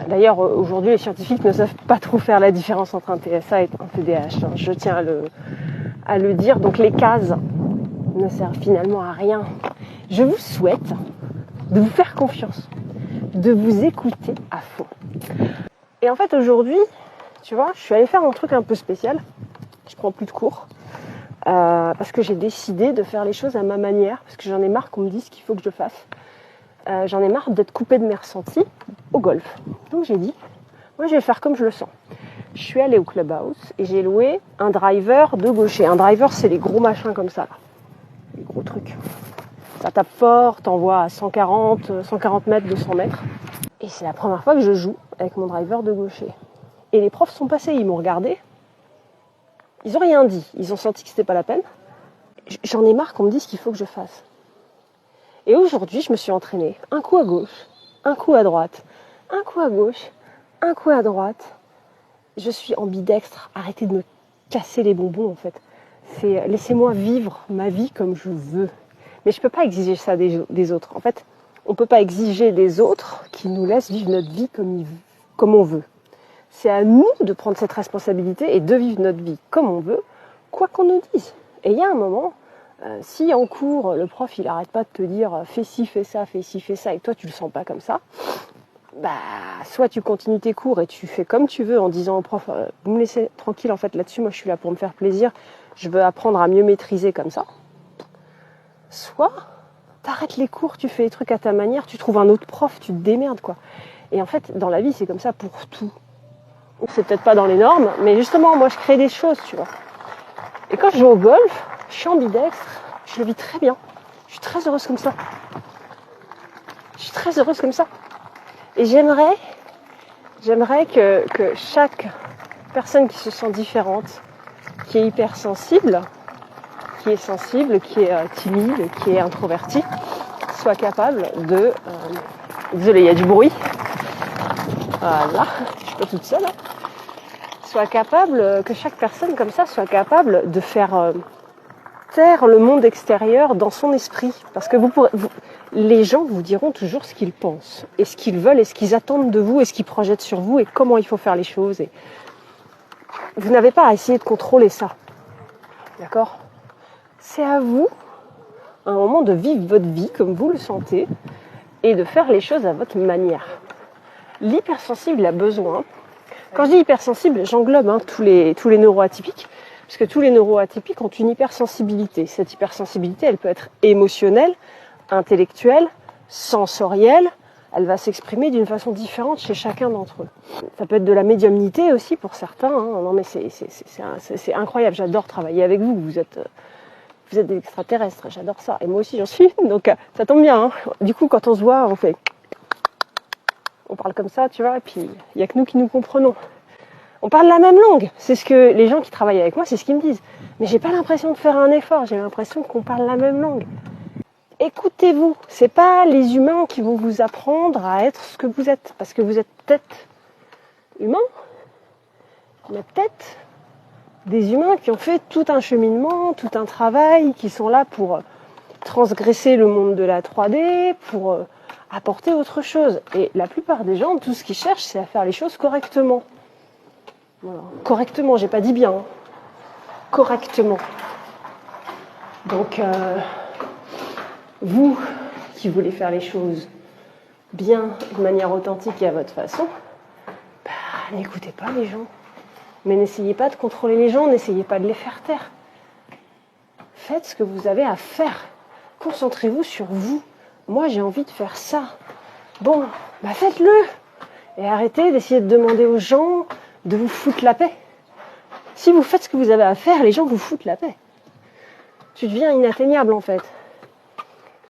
D'ailleurs, aujourd'hui, les scientifiques ne savent pas trop faire la différence entre un TSA et un TDAH. Je tiens à le dire. Donc les cases ne servent finalement à rien. Je vous souhaite de vous faire confiance, de vous écouter à fond. Et en fait, aujourd'hui, tu vois, je suis allée faire un truc un peu spécial. Je prends plus de cours. Parce que j'ai décidé de faire les choses à ma manière, parce que j'en ai marre qu'on me dise ce qu'il faut que je fasse. J'en ai marre d'être coupée de mes ressentis au golf. Donc j'ai dit, moi je vais faire comme je le sens. Je suis allée au clubhouse et j'ai loué un driver de gaucher. Un driver, c'est les gros machins comme ça, là. Les gros trucs. Ça tape fort, t'envoies à 140 mètres, 200 mètres. Et c'est la première fois que je joue avec mon driver de gaucher. Et les profs sont passés, ils m'ont regardé. Ils n'ont rien dit, ils ont senti que c'était pas la peine. J'en ai marre qu'on me dise ce qu'il faut que je fasse. Et aujourd'hui, je me suis entraînée. Un coup à gauche, un coup à droite, un coup à gauche, un coup à droite. Je suis ambidextre. Arrêtez de me casser les bonbons, en fait. Laissez-moi vivre ma vie comme je veux. Mais je ne peux pas exiger ça des autres. En fait, on ne peut pas exiger des autres qui nous laissent vivre notre vie comme on veut. C'est à nous de prendre cette responsabilité et de vivre notre vie comme on veut, quoi qu'on nous dise. Et il y a un moment, si en cours, le prof il arrête pas de te dire fais ci, fais ça, et toi tu le sens pas comme ça, soit tu continues tes cours et tu fais comme tu veux en disant au prof vous me laissez tranquille en fait là-dessus, moi je suis là pour me faire plaisir, je veux apprendre à mieux maîtriser comme ça. Soit t'arrêtes les cours, tu fais les trucs à ta manière, tu trouves un autre prof, tu te démerdes quoi. Et en fait dans la vie c'est comme ça pour tout. C'est peut-être pas dans les normes, mais justement moi je crée des choses, tu vois. Et quand je joue au golf, je suis ambidextre, je le vis très bien. Je suis très heureuse comme ça. Et j'aimerais que chaque personne qui se sent différente, qui est hypersensible, qui est sensible, qui est timide, qui est introvertie, soit capable de... désolée, il y a du bruit. Voilà, je suis pas toute seule. Soit capable, que chaque personne comme ça soit capable de faire taire le monde extérieur dans son esprit. Parce que les gens vous diront toujours ce qu'ils pensent, et ce qu'ils veulent, et ce qu'ils attendent de vous, et ce qu'ils projettent sur vous, et comment il faut faire les choses. Et vous n'avez pas à essayer de contrôler ça. D'accord ? C'est à vous, à un moment, de vivre votre vie comme vous le sentez, et de faire les choses à votre manière. L'hypersensible a besoin... Quand je dis hypersensible, j'englobe tous les neuroatypiques, parce que tous les neuroatypiques ont une hypersensibilité. Cette hypersensibilité, elle peut être émotionnelle, intellectuelle, sensorielle. Elle va s'exprimer d'une façon différente chez chacun d'entre eux. Ça peut être de la médiumnité aussi pour certains. Non mais c'est incroyable, j'adore travailler avec vous. Vous êtes des extraterrestres, j'adore ça. Et moi aussi j'en suis, donc ça tombe bien. Du coup, quand on se voit, on parle comme ça, tu vois, et puis il n'y a que nous qui nous comprenons. On parle la même langue. C'est ce que les gens qui travaillent avec moi, c'est ce qu'ils me disent. Mais j'ai pas l'impression de faire un effort, j'ai l'impression qu'on parle la même langue. Écoutez-vous, c'est pas les humains qui vont vous apprendre à être ce que vous êtes, parce que vous êtes peut-être humains, mais peut-être des humains qui ont fait tout un cheminement, tout un travail, qui sont là pour transgresser le monde de la 3D, pour apporter autre chose. Et la plupart des gens, tout ce qu'ils cherchent, c'est à faire les choses correctement. Voilà. Correctement, j'ai pas dit bien. Correctement. Donc, vous qui voulez faire les choses bien, de manière authentique et à votre façon, n'écoutez pas les gens. Mais n'essayez pas de contrôler les gens, n'essayez pas de les faire taire. Faites ce que vous avez à faire. Concentrez-vous sur vous. Moi, j'ai envie de faire ça. Bon, faites-le. Et arrêtez d'essayer de demander aux gens de vous foutre la paix. Si vous faites ce que vous avez à faire, les gens vous foutent la paix. Tu deviens inatteignable, en fait.